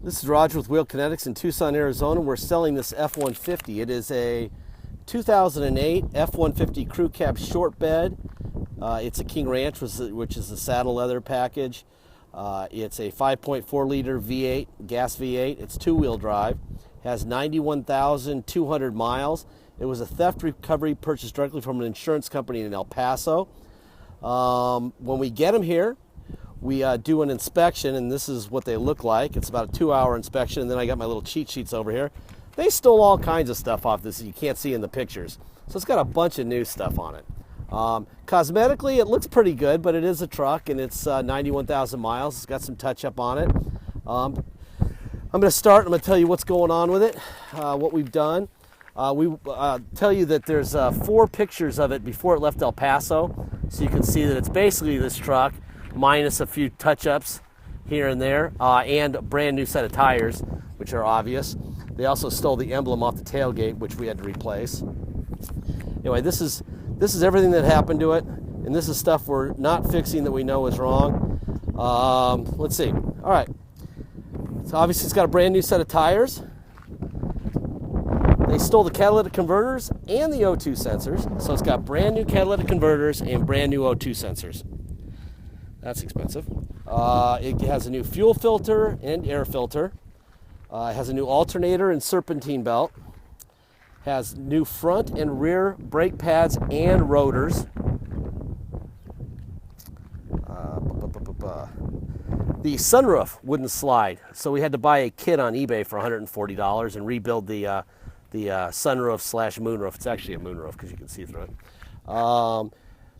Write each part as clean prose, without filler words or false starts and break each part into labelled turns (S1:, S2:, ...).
S1: This is Roger with Wheel Kinetics in Tucson, Arizona. We're selling this F150. It is a 2008 F150 crew cab short bed. It's a King Ranch, which is a saddle leather package. It's a 5.4 liter V8, gas V8. It's two-wheel drive. Has 91,200 miles. It was a theft recovery purchased directly from an insurance company in El Paso. When we get them here, we do an inspection, and this is what they look like. It's about a 2-hour inspection, and then I got my little cheat sheets over here. They stole all kinds of stuff off this that you can't see in the pictures. So it's got a bunch of new stuff on it. Cosmetically, it looks pretty good, but it is a truck, and it's 91,000 miles. It's got some touch-up on it. I'm going to start. I'm going to tell you what's going on with it, what we've done. We tell you that there's 4 pictures of it before it left El Paso, so you can see that it's basically this truck, minus a few touch-ups here and there, and a brand new set of tires, which are obvious. They also stole the emblem off the tailgate, which we had to replace. Anyway, this is everything that happened to it, and this is stuff we're not fixing that we know is wrong. Let's see. All right. So obviously it's got a brand new set of tires. They stole the catalytic converters and the O2 sensors, so it's got brand new catalytic converters and brand new O2 sensors. That's expensive. It has a new fuel filter and air filter. It has a new alternator and serpentine belt. Has new front and rear brake pads and rotors. The sunroof wouldn't slide, so we had to buy a kit on eBay for $140 and rebuild the sunroof / moonroof. It's actually a moonroof because you can see through it.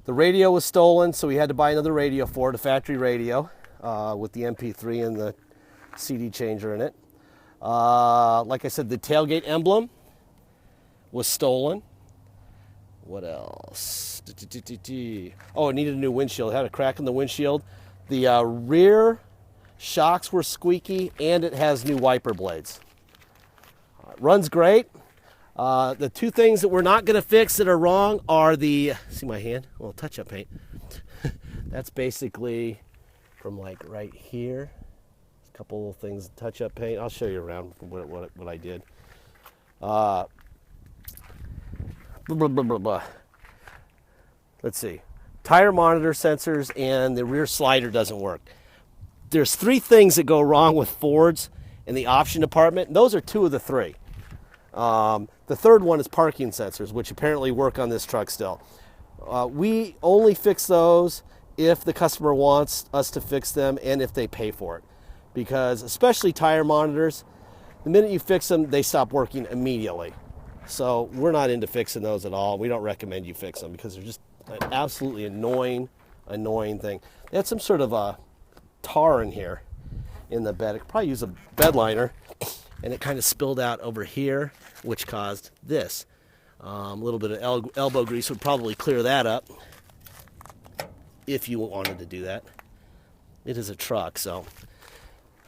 S1: The radio was stolen, so we had to buy another radio for it, a factory radio with the MP3 and the CD changer in it. Like I said, the tailgate emblem was stolen. What else? Oh, it needed a new windshield. It had a crack in the windshield. The rear shocks were squeaky, and it has new wiper blades. It runs great. The 2 things that we're not going to fix that are wrong are the, see my hand? Well, touch-up paint. That's basically from like right here. A couple little things, touch-up paint. I'll show you around what I did. Let's see. Tire monitor sensors and the rear slider doesn't work. There's 3 things that go wrong with Fords in the option department, and those are 2 of the 3. The third one is parking sensors, which apparently work on this truck still. We only fix those if the customer wants us to fix them and if they pay for it. Because especially tire monitors, the minute you fix them, they stop working immediately. So we're not into fixing those at all. We don't recommend you fix them because they're just an absolutely annoying thing. They had some sort of a tar in here in the bed. I could probably use a bed liner. And it kind of spilled out over here, which caused this. A little bit of elbow grease would probably clear that up if you wanted to do that. It is a truck, so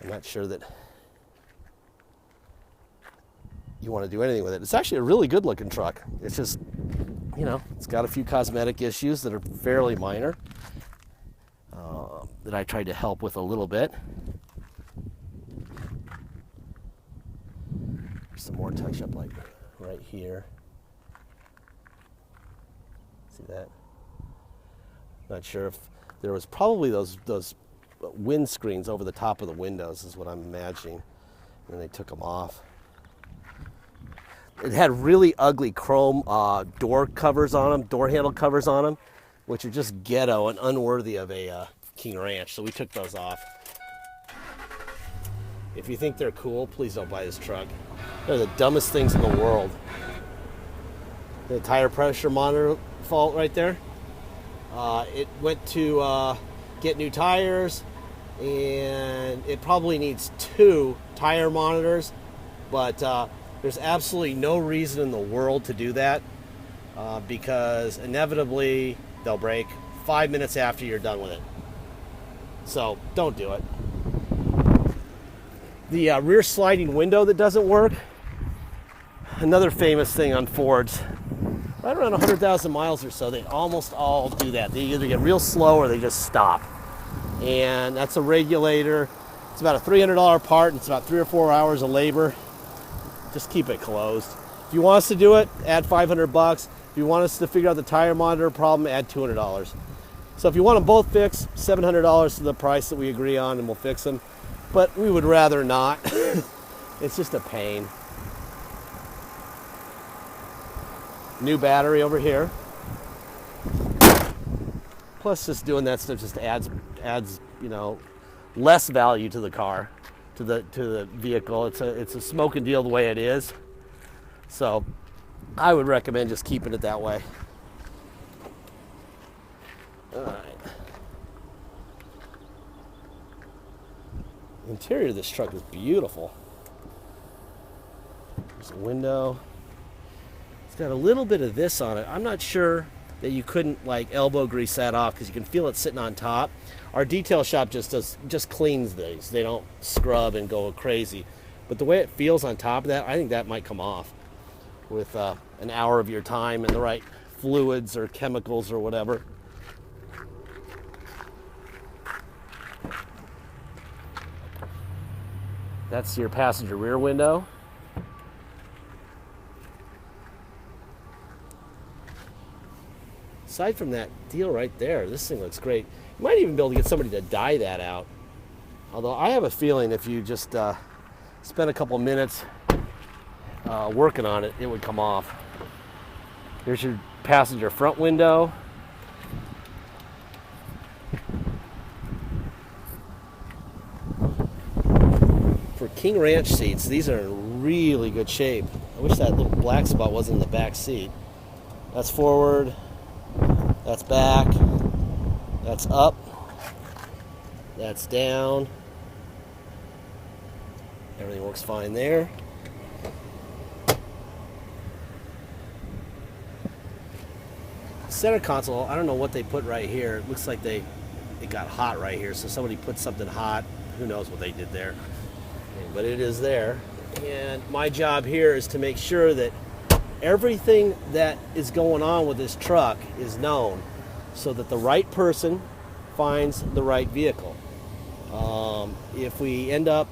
S1: I'm not sure that you want to do anything with it. It's actually a really good looking truck. It's just, it's got a few cosmetic issues that are fairly minor that I tried to help with a little bit. Some more touch up like right here. See that? Not sure if there was probably those wind screens over the top of the windows is what I'm imagining. And they took them off. It had really ugly chrome door covers on them, door handle covers on them, which are just ghetto and unworthy of a King Ranch. So we took those off. If you think they're cool, please don't buy this truck. They're the dumbest things in the world. The tire pressure monitor fault right there. It went to get new tires, and it probably needs 2 tire monitors, but there's absolutely no reason in the world to do that because inevitably they'll break 5 minutes after you're done with it. So don't do it. The rear sliding window that doesn't work, another famous thing on Fords. Right around 100,000 miles or so, they almost all do that. They either get real slow or they just stop. And that's a regulator It's about a $300 part, and it's about 3 or 4 hours of labor. Just keep it closed. If you want us to do it, add $500. If you want us to figure out the tire monitor problem, add $200. So if you want them both fixed, $700 to the price that we agree on, and we'll fix them. But we would rather not. It's just a pain. New battery over here. Plus, just doing that stuff just adds less value to the car, to the vehicle. It's a smoking deal the way it is. So I would recommend just keeping it that way. All right. The interior of this truck is beautiful. There's a window. It's got a little bit of this on it. I'm not sure that you couldn't like elbow grease that off because you can feel it sitting on top. Our detail shop just cleans these. They don't scrub and go crazy. But the way it feels on top of that, I think that might come off with an hour of your time and the right fluids or chemicals or whatever. That's your passenger rear window. Aside from that deal right there, this thing looks great. You might even be able to get somebody to dye that out. Although I have a feeling if you just spend a couple minutes working on it, it would come off. Here's your passenger front window. For King Ranch seats, these are in really good shape. I wish that little black spot wasn't in the back seat. That's forward. That's back, that's up, that's down. Everything works fine there. Center console, I don't know what they put right here. It looks like it got hot right here, so somebody put something hot. Who knows what they did there. But it is there. And my job here is to make sure that everything that is going on with this truck is known so that the right person finds the right vehicle. If we end up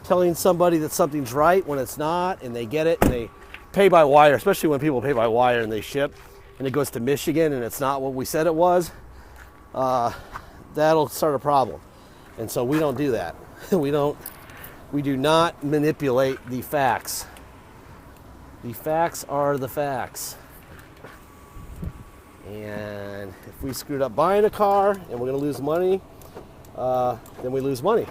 S1: telling somebody that something's right when it's not, and they get it and they pay by wire, especially when people pay by wire and they ship and it goes to Michigan and it's not what we said it was, that'll start a problem. And so we don't do that. We do not manipulate the facts. The facts are the facts. And if we screwed up buying a car and we're going to lose money, then we lose money.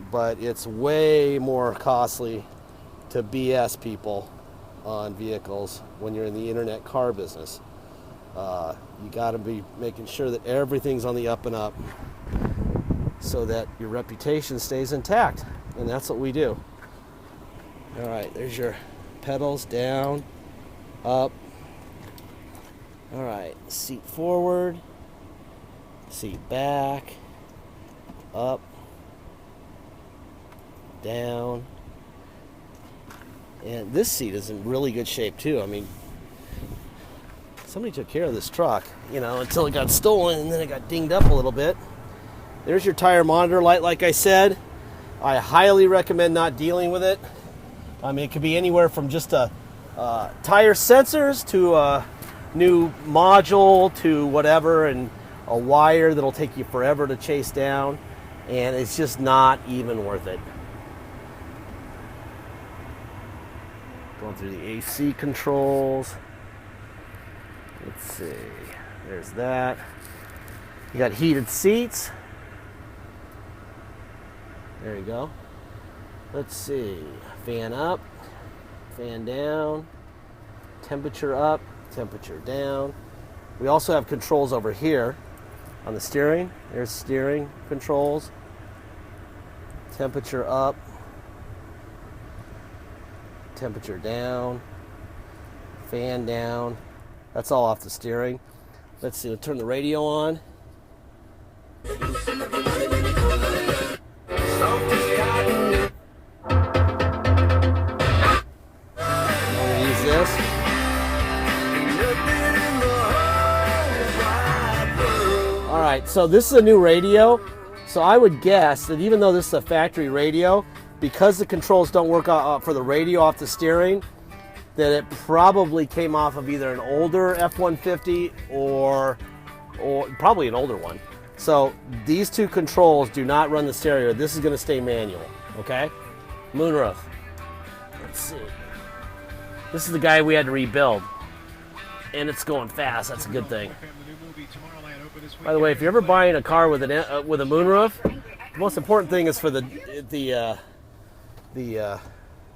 S1: But it's way more costly to BS people on vehicles when you're in the internet car business. You got to be making sure that everything's on the up and up so that your reputation stays intact. And that's what we do. All right, there's your pedals, down, up. All right, seat forward, seat back, up, down. And this seat is in really good shape too. I mean, somebody took care of this truck, until it got stolen and then it got dinged up a little bit. There's your tire monitor light, like I said. I highly recommend not dealing with it. I mean, it could be anywhere from just tire sensors to a new module to whatever, and a wire that'll take you forever to chase down, and it's just not even worth it. Going through the AC controls. Let's see. There's that. You got heated seats. There you go. Let's see. Fan up, fan down, temperature up, temperature down. We also have controls over here on the steering. There's steering controls. Temperature up, temperature down, fan down. That's all off the steering. Let's see, we'll turn the radio on. Alright, so this is a new radio. So I would guess that even though this is a factory radio, because the controls don't work for the radio off the steering, that it probably came off of either an older F-150 or probably an older one. So these two controls do not run the stereo. This is going to stay manual, okay? Moonroof. Let's see. This is the guy we had to rebuild. And it's going fast. That's a good thing. By the way, if you're ever buying a car with a moonroof, the most important thing is for the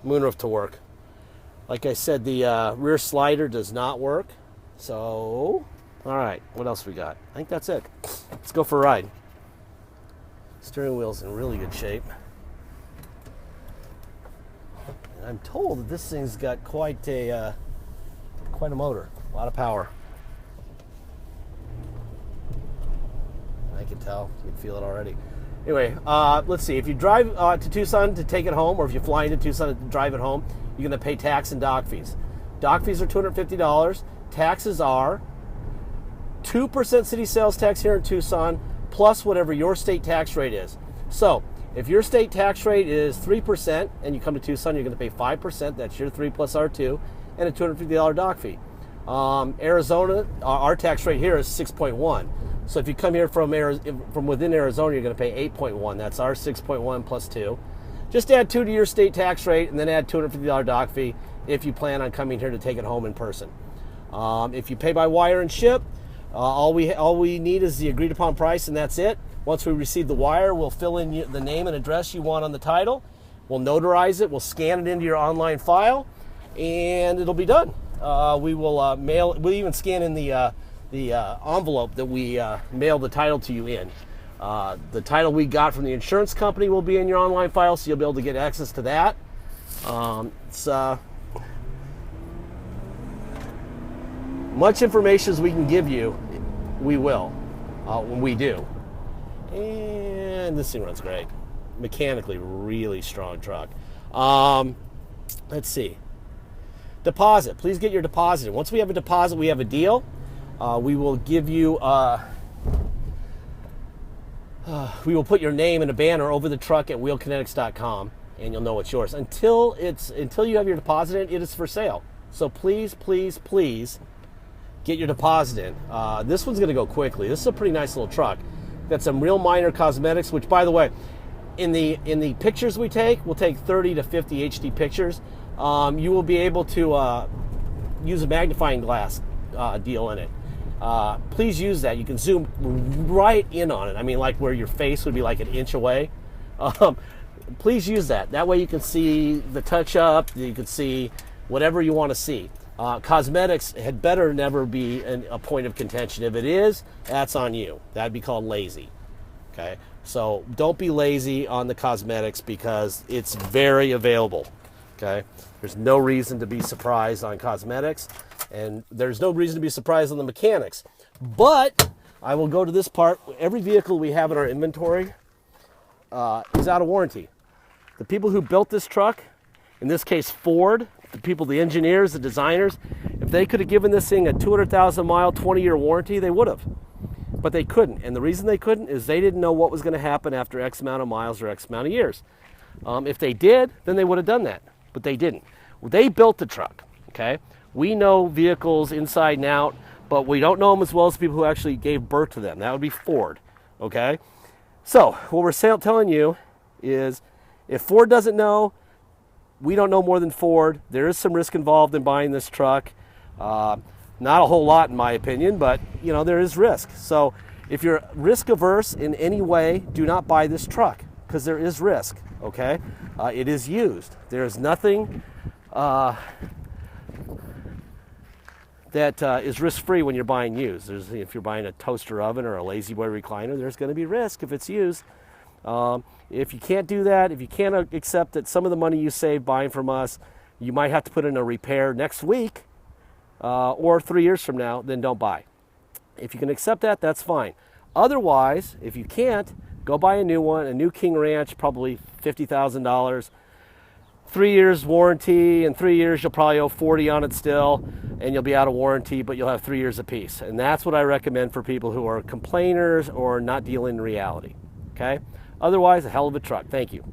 S1: moonroof to work. Like I said, the rear slider does not work. So, all right, what else we got? I think that's it. Let's go for a ride. Steering wheel's in really good shape. And I'm told that this thing's got quite a motor, a lot of power. I can tell, you can feel it already. Anyway, let's see. If you drive to Tucson to take it home, or if you fly into Tucson to drive it home, you're going to pay tax and dock fees. Dock fees are $250. Taxes are 2% city sales tax here in Tucson, plus whatever your state tax rate is. So, if your state tax rate is 3% and you come to Tucson, you're going to pay 5%. That's your 3 plus R2, and a $250 dock fee. Arizona, our tax rate here is 6.1. So if you come here from within Arizona, you're going to pay 8.1. That's our 6.1 plus 2. Just add 2 to your state tax rate, and then add $250 dock fee if you plan on coming here to take it home in person. If you pay by wire and ship, all we need is the agreed upon price, and that's it. Once we receive the wire, we'll fill in the name and address you want on the title. We'll notarize it. We'll scan it into your online file, and it'll be done. We will mail. We'll even scan in the envelope that we mail the title to you in. The title we got from the insurance company will be in your online file, so you'll be able to get access to that. It's much information as we can give you, we will when we do. And this thing runs great. Mechanically, really strong truck. Let's see. Deposit. Please get your deposit. Once we have a deposit, we have a deal. We will give you. We will put your name in a banner over the truck at wheelkinetics.com, and you'll know it's yours. Until you have your deposit in, it is for sale. So please, please, please get your deposit in. This one's going to go quickly. This is a pretty nice little truck. Got some real minor cosmetics, which, by the way, in the pictures we take, we'll take 30 to 50 HD pictures. You will be able to use a magnifying glass deal in it. Please use that. You can zoom right in on it. I mean, like where your face would be like an inch away. Please use that. That way you can see the touch-up. You can see whatever you want to see. Cosmetics had better never be a point of contention. If it is, that's on you. That'd be called lazy. Okay? So don't be lazy on the cosmetics because it's very available. Okay? There's no reason to be surprised on cosmetics, and there's no reason to be surprised on the mechanics. But I will go to this part. Every vehicle we have in our inventory is out of warranty. The people who built this truck, in this case Ford, the engineers, the designers, if they could have given this thing a 200,000 mile, 20-year warranty, they would have. But they couldn't. And the reason they couldn't is they didn't know what was going to happen after X amount of miles or X amount of years. If they did, then they would have done that. But they didn't. They built the truck, okay? We know vehicles inside and out, but we don't know them as well as the people who actually gave birth to them. That would be Ford, okay? So what we're telling you is if Ford doesn't know, we don't know more than Ford. There is some risk involved in buying this truck. Not a whole lot in my opinion, but you know, there is risk. So if you're risk averse in any way, do not buy this truck because there is risk, okay? It is used. There is nothing that is risk-free when you're buying used. If you're buying a toaster oven or a lazy boy recliner, there's going to be risk if it's used. If you can't do that, if you can't accept that some of the money you save buying from us, you might have to put in a repair next week or 3 years from now, then don't buy. If you can accept that, that's fine. Otherwise, if you can't, go buy a new one, a new King Ranch, probably $50,000. 3 years warranty. In 3 years, you'll probably owe 40 on it still, and you'll be out of warranty, but you'll have 3 years apiece. And that's what I recommend for people who are complainers or not dealing in reality. Okay? Otherwise, a hell of a truck. Thank you.